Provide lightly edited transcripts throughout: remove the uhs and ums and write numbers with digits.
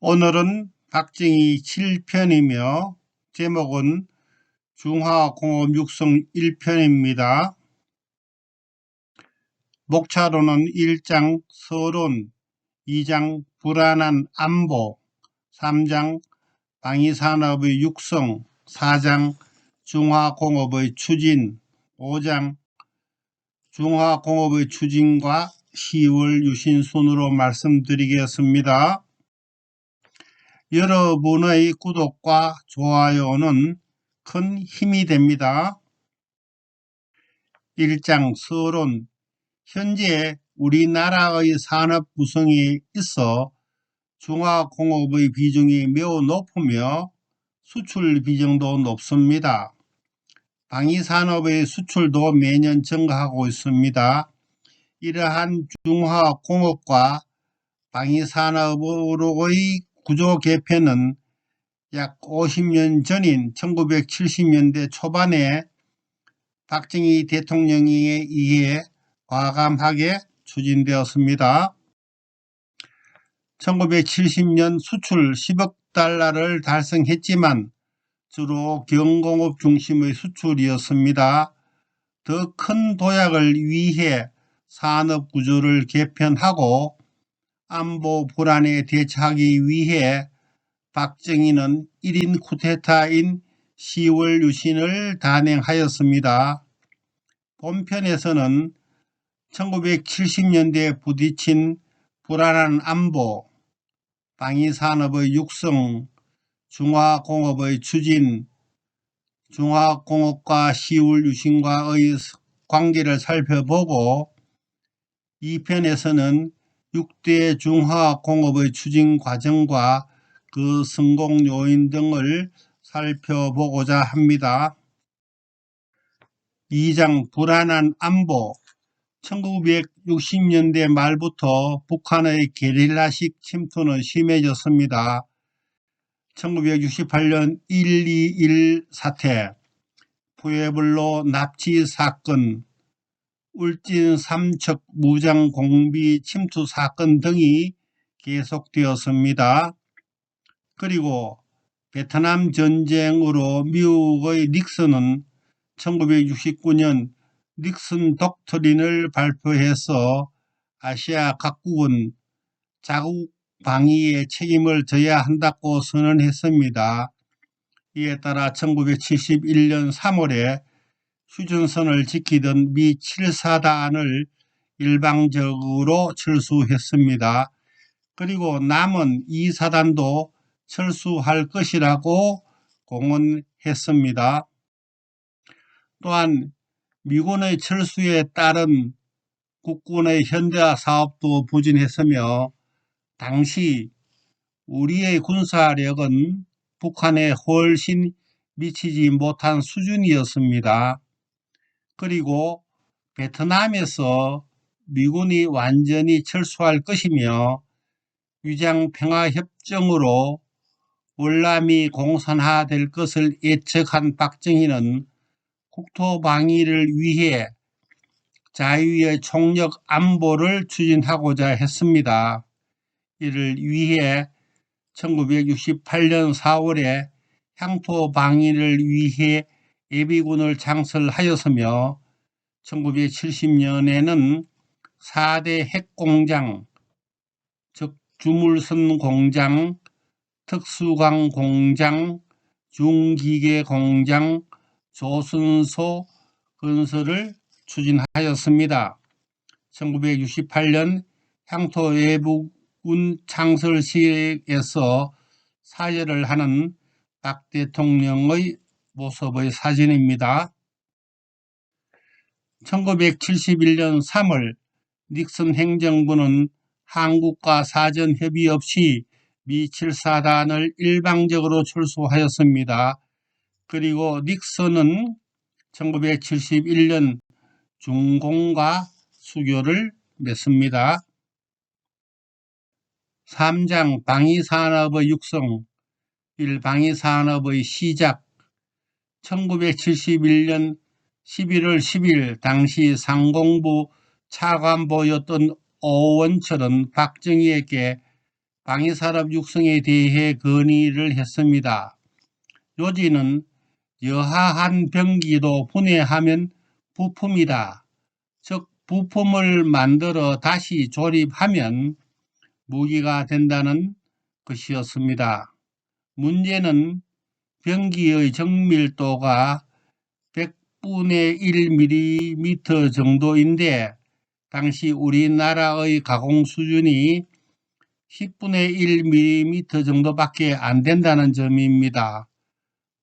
오늘은 박정희 7편이며 제목은 중화공업 육성 1편입니다. 목차로는 1장 서론, 2장 불안한 안보, 3장 방위산업의 육성, 4장 중화공업의 추진, 5장 중화공업의 추진과 10월 유신 순으로 말씀드리겠습니다. 여러분의 구독과 좋아요는 큰 힘이 됩니다. 1장 서론. 현재 우리나라의 산업 구성에 있어 중화공업의 비중이 매우 높으며 수출 비중도 높습니다. 방위산업의 수출도 매년 증가하고 있습니다. 이러한 중화공업과 방위산업의 구조 개편은 약 50년 전인 1970년대 초반에 박정희 대통령에 의해 과감하게 추진되었습니다. 1970년 수출 10억 달러를 달성했지만 주로 경공업 중심의 수출이었습니다. 더 큰 도약을 위해 산업 구조를 개편하고 안보 불안에 대처하기 위해 박정희는 1인 쿠데타인 10월 유신을 단행하였습니다. 본편에서는 1970년대에 부딪힌 불안한 안보, 방위산업의 육성, 중화공업의 추진, 중화공업과 10월 유신과의 관계를 살펴보고 2편에서는 6대 중화공업의 추진 과정과 그 성공 요인 등을 살펴보고자 합니다. 2장 불안한 안보. 1960년대 말부터 북한의 게릴라식 침투는 심해졌습니다. 1968년 1.21 사태, 푸에블로 납치 사건, 울진 삼척 무장 공비 침투 사건 등이 계속되었습니다. 그리고 베트남 전쟁으로 미국의 닉슨은 1969년 닉슨 독트린을 발표해서 아시아 각국은 자국 방위에 책임을 져야 한다고 선언했습니다. 이에 따라 1971년 3월에 휴전선을 지키던 미 7사단을 일방적으로 철수했습니다. 그리고 남은 2사단도 철수할 것이라고 공언했습니다. 또한 미군의 철수에 따른 국군의 현대화 사업도 부진했으며 당시 우리의 군사력은 북한에 훨씬 미치지 못한 수준이었습니다. 그리고 베트남에서 미군이 완전히 철수할 것이며 위장평화협정으로 월남이 공산화될 것을 예측한 박정희는 국토방위를 위해 자유의 총력 안보를 추진하고자 했습니다. 이를 위해 1968년 4월에 향토방위를 위해 예비군을 창설하였으며 1970년에는 4대 핵공장, 즉 주물선 공장, 특수강 공장, 중기계 공장, 조선소 건설을 추진하였습니다. 1968년 향토 예비군 창설식에서 사죄를 하는 박 대통령의 모습의 사진입니다. 1971년 3월 닉슨 행정부는 한국과 사전 협의 없이 미 7사단을 일방적으로 철수하였습니다. 그리고 닉슨은 1971년 중공과 수교를 맺습니다. 3장 방위산업의 육성. 1. 방위산업의 시작. 1971년 11월 10일 당시 상공부 차관보였던 오원철은 박정희에게 방위산업 육성에 대해 건의를 했습니다. 요지는 여하한 병기도 분해하면 부품이다. 즉 부품을 만들어 다시 조립하면 무기가 된다는 것이었습니다. 문제는 병기의 정밀도가 100분의 1mm 정도인데 당시 우리나라의 가공 수준이 10분의 1mm 정도밖에 안 된다는 점입니다.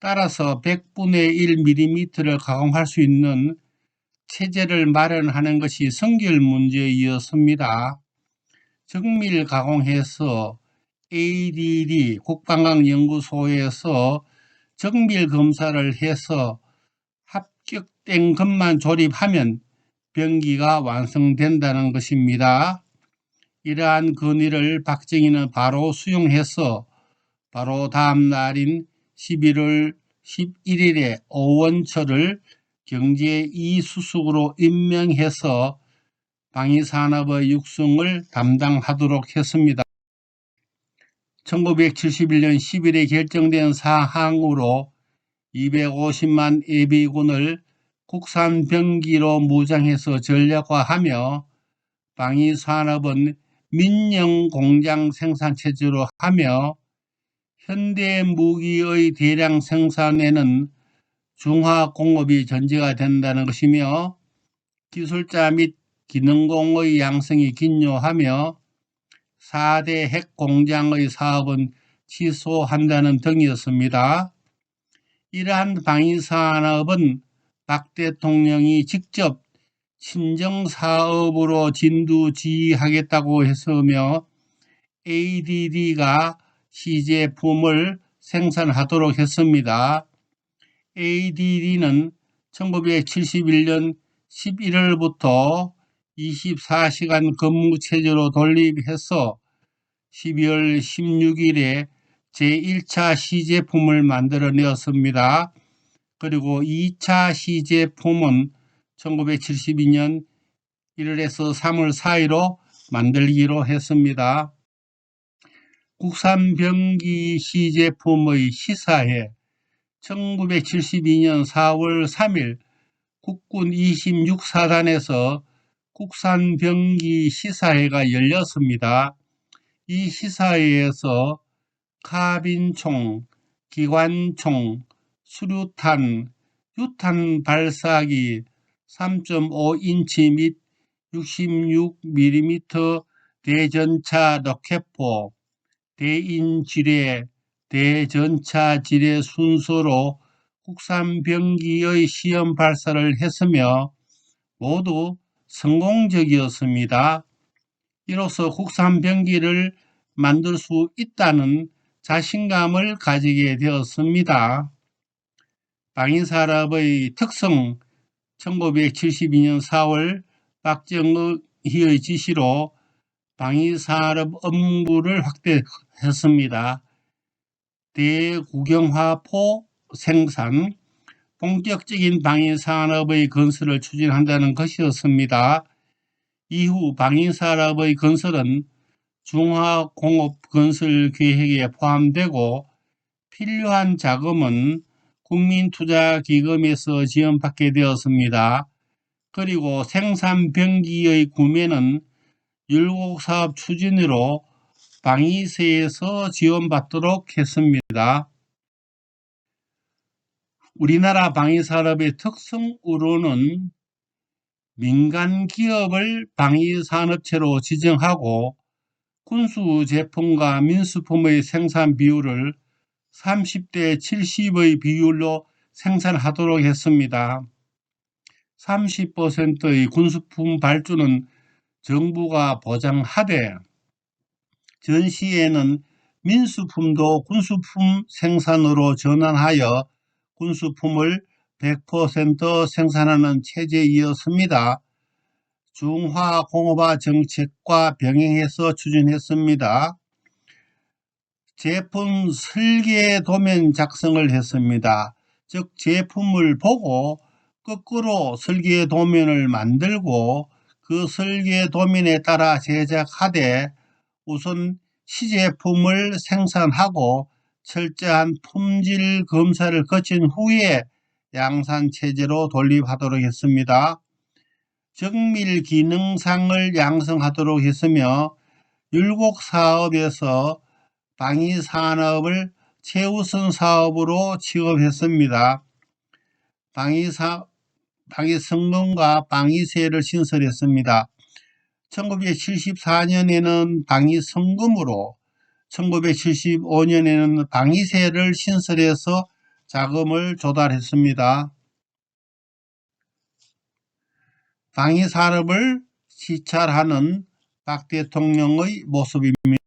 따라서 100분의 1mm를 가공할 수 있는 체제를 마련하는 것이 선결 문제였습니다. 정밀 가공해서 ADD 국방과학연구소에서 정밀 검사를 해서 합격된 것만 조립하면 병기가 완성된다는 것입니다. 이러한 건의를 박정희는 바로 수용해서 바로 다음 날인 11월 11일에 오원철을 경제 이수석으로 임명해서 방위산업의 육성을 담당하도록 했습니다. 1971년 10일에 결정된 사항으로 250만 예비군을 국산 병기로 무장해서 전략화하며 방위산업은 민영 공장 생산체제로 하며 현대 무기의 대량 생산에는 중화공업이 전제가 된다는 것이며 기술자 및 기능공의 양성이 긴요하며 4대 핵공장의 사업은 취소한다는 등이었습니다. 이러한 방위산업은 박 대통령이 직접 친정사업으로 진두지휘하겠다고 했으며 ADD가 시제품을 생산하도록 했습니다. ADD는 1971년 11월부터 24시간 근무체제로 돌입해서 12월 16일에 제1차 시제품을 만들어내었습니다. 그리고 2차 시제품은 1972년 1월에서 3월 사이로 만들기로 했습니다. 국산 병기 시제품의 시사회 1972년 4월 3일 국군 26사단에서 국산 병기 시사회가 열렸습니다. 이 시사회에서 카빈총, 기관총, 수류탄, 유탄 발사기 3.5인치 및 66mm 대전차 로켓포, 대인지뢰, 대전차지뢰 순서로 국산 병기의 시험 발사를 했으며 모두 성공적이었습니다. 이로써 국산 병기를 만들 수 있다는 자신감을 가지게 되었습니다. 방위산업의 특성 1972년 4월 박정희의 지시로 방위산업 업무를 확대했습니다. 대국영화포 생산, 본격적인 방위산업의 건설을 추진한다는 것이었습니다. 이후 방위산업의 건설은 중화공업 건설 계획에 포함되고 필요한 자금은 국민투자기금에서 지원받게 되었습니다. 그리고 생산 병기의 구매는 율곡사업 추진으로 방위세에서 지원받도록 했습니다. 우리나라 방위산업의 특성으로는 민간 기업을 방위산업체로 지정하고 군수 제품과 민수품의 생산 비율을 30대 70의 비율로 생산하도록 했습니다. 30%의 군수품 발주는 정부가 보장하되 전시에는 민수품도 군수품 생산으로 전환하여 군수품을 100% 생산하는 체제이었습니다. 중화공업화 정책과 병행해서 추진했습니다. 제품 설계 도면 작성을 했습니다. 즉 제품을 보고 거꾸로 설계 도면을 만들고 그 설계 도면에 따라 제작하되 우선 시제품을 생산하고 철저한 품질 검사를 거친 후에 양산체제로 돌입하도록 했습니다. 정밀 기능상을 양성하도록 했으며 율곡사업에서 방위산업을 최우선 사업으로 취급했습니다. 방위성금과 방위세를 신설했습니다. 1974년에는 방위성금으로 1975년에는 방위세를 신설해서 자금을 조달했습니다. 방위산업을 시찰하는 박 대통령의 모습입니다.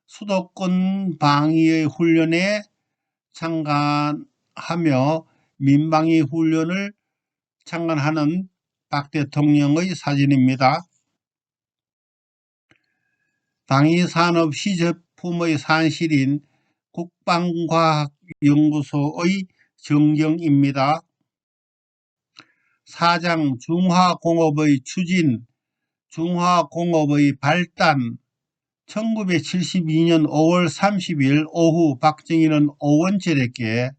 수도권 방위의 훈련에 참관하며 민방위 훈련을 참관하는 박 대통령의 사진입니다. 방위산업 시제품의 산실인 국방과학연구소의 전경입니다. 사장 중화공업의 추진, 중화공업의 발단. 1972년 5월 30일 오후 박정희는 오원철에게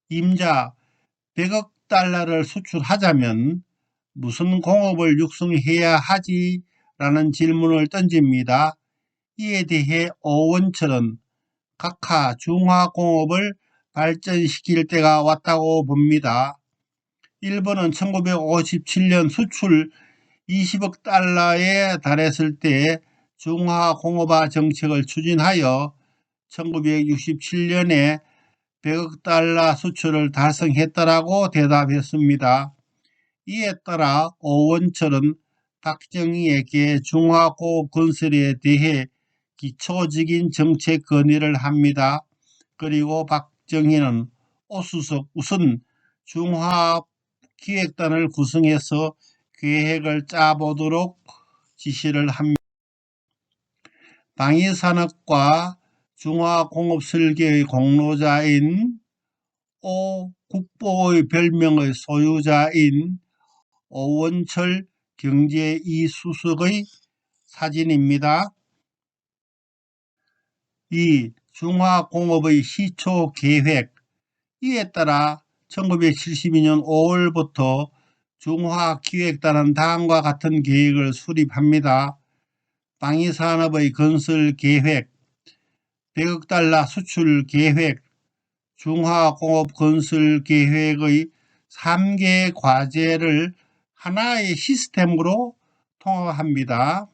임자 100억 달러를 수출하자면 무슨 공업을 육성해야 하지? 라는 질문을 던집니다. 이에 대해 오원철은 각하 중화공업을 발전시킬 때가 왔다고 봅니다. 일본은 1957년 수출 20억 달러에 달했을 때 중화공업화 정책을 추진하여 1967년에 100억 달러 수출을 달성했다라고 대답했습니다. 이에 따라 오원철은 박정희에게 중화공업 건설에 대해 기초적인 정책 건의를 합니다. 그리고 박정희는 우선 중화기획단을 구성해서 계획을 짜보도록 지시를 합니다. 방위산업과 중화공업 설계의 공로자인 국보의 별명의 소유자인 오원철 경제2수석의 사진입니다. 이 중화공업의 시초 계획. 이에 따라 1972년 5월부터 중화기획단은 다음과 같은 계획을 수립합니다. 방위산업의 건설 계획, 100억 달러 수출 계획, 중화공업 건설 계획의 3개 과제를 하나의 시스템으로 통합합니다.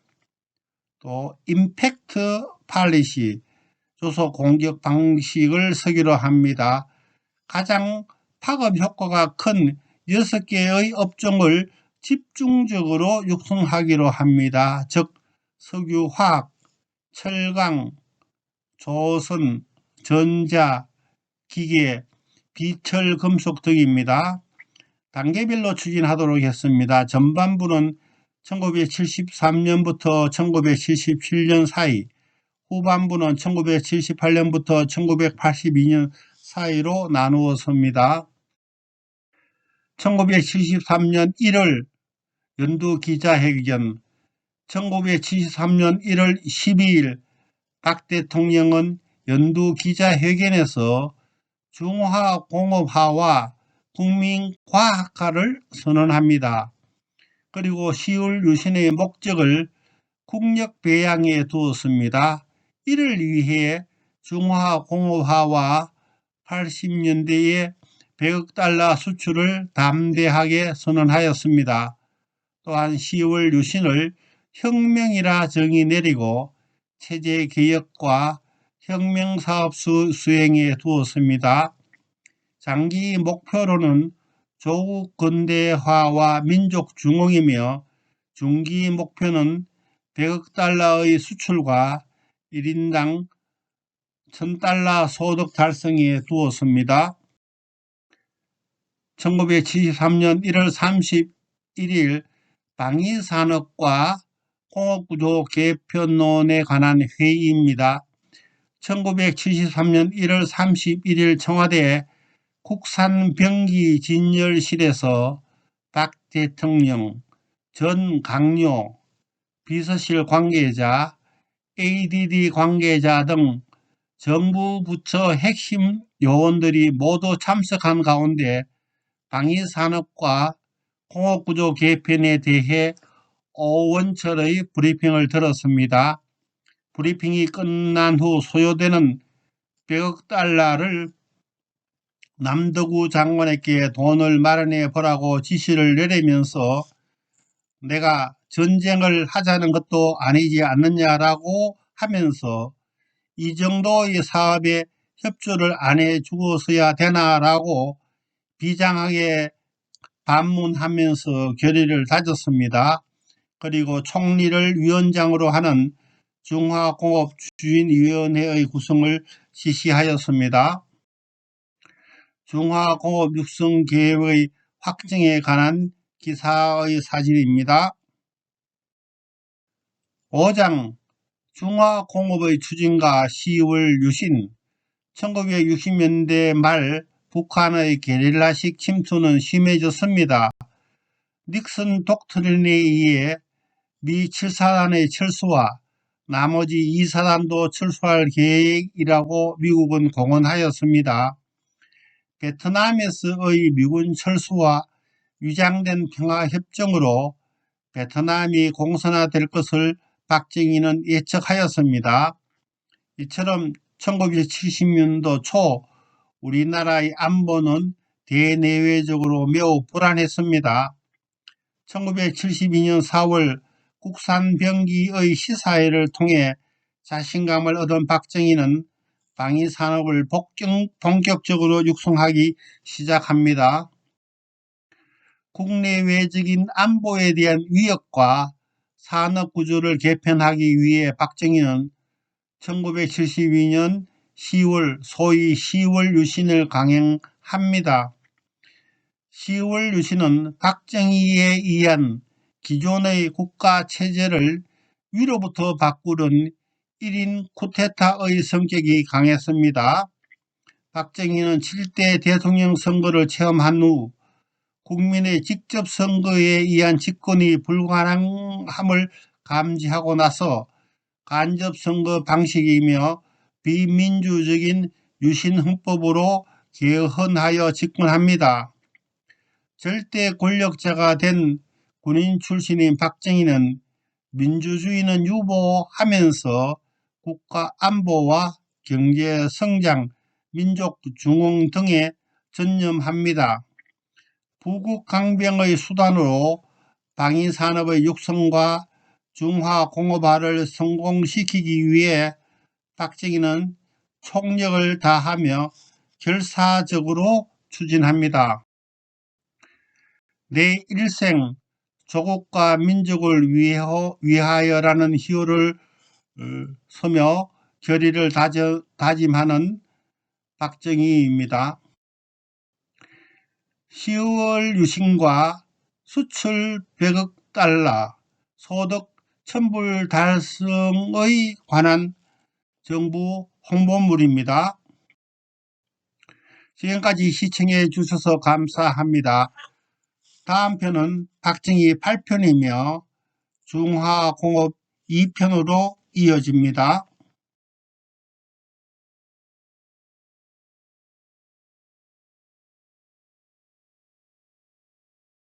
또 임팩트 팔리시, 조소 공격 방식을 서기로 합니다. 가장 파급 효과가 큰 6개의 업종을 집중적으로 육성하기로 합니다. 즉 석유화학, 철강, 조선, 전자, 기계, 비철금속 등입니다. 단계별로 추진하도록 했습니다. 전반부는 1973년부터 1977년 사이, 후반부는 1978년부터 1982년 사이로 나누었습니다. 1973년 1월 연두 기자회견, 1973년 1월 12일 박 대통령은 연두 기자회견에서 중화공업화와 국민과학화를 선언합니다. 그리고 10월 유신의 목적을 국력배양에 두었습니다. 이를 위해 중화공업화와 80년대에 100억 달러 수출을 담대하게 선언하였습니다. 또한 10월 유신을 혁명이라 정의 내리고 체제개혁과 혁명사업 수행에 두었습니다. 장기 목표로는 조국 근대화와 민족 중흥이며 중기 목표는 100억 달러의 수출과 1인당 1000달러 소득 달성에 두었습니다. 1973년 1월 31일 방위산업과 공업구조 개편론에 관한 회의입니다. 1973년 1월 31일 청와대 국산병기진열실에서 박 대통령, 전 강요, 비서실 관계자, ADD 관계자 등 정부 부처 핵심 요원들이 모두 참석한 가운데 방위산업과 공업구조 개편에 대해 오원철의 브리핑을 들었습니다. 브리핑이 끝난 후 소요되는 100억 달러를 남덕우 장관에게 돈을 마련해 보라고 지시를 내리면서 내가 전쟁을 하자는 것도 아니지 않느냐라고 하면서 이 정도의 사업에 협조를 안 해 주었어야 되나라고 비장하게 반문하면서 결의를 다졌습니다. 그리고 총리를 위원장으로 하는 중화공업추진위원회의 구성을 지시하였습니다. 중화공업 육성 계획의 확정에 관한 기사의 사진입니다. 5장 중화공업의 추진과 10월 유신 1960년대 말 북한의 게릴라식 침투는 심해졌습니다. 닉슨 독트린에 의해 미 7사단의 철수와 나머지 2사단도 철수할 계획이라고 미국은 공언하였습니다. 베트남에서의 미군 철수와 위장된 평화협정으로 베트남이 공산화될 것을 박정희는 예측하였습니다. 이처럼 1970년도 초 우리나라의 안보는 대내외적으로 매우 불안했습니다. 1972년 4월 국산병기의 시사회를 통해 자신감을 얻은 박정희는 방위산업을 본격적으로 육성하기 시작합니다. 국내외적인 안보에 대한 위협과 산업구조를 개편하기 위해 박정희는 1972년 10월 소위 10월 유신을 강행합니다. 10월 유신은 박정희에 의한 기존의 국가체제를 위로부터 바꾸는 1인 쿠데타의 성격이 강했습니다. 박정희는 7대 대통령 선거를 체험한 후 국민의 직접 선거에 의한 집권이 불가능함을 감지하고 나서 간접선거 방식이며 비민주적인 유신헌법으로 개헌하여 집권합니다. 절대 권력자가 된 군인 출신인 박정희는 민주주의는 유보하면서 국가 안보와 경제 성장, 민족 중흥 등에 전념합니다. 부국 강병의 수단으로 방위산업의 육성과 중화공업화를 성공시키기 위해 박정희는 총력을 다하며 결사적으로 추진합니다. 내 일생 조국과 민족을 위하여라는 희호를 서며 결의를 다짐하는 박정희입니다. 10월 유신과 수출 100억 달러, 소득 1000불 달성의 관한 정부 홍보물입니다. 지금까지 시청해 주셔서 감사합니다. 다음 편은 박정희 8편이며 중화공업 2편으로 이어집니다.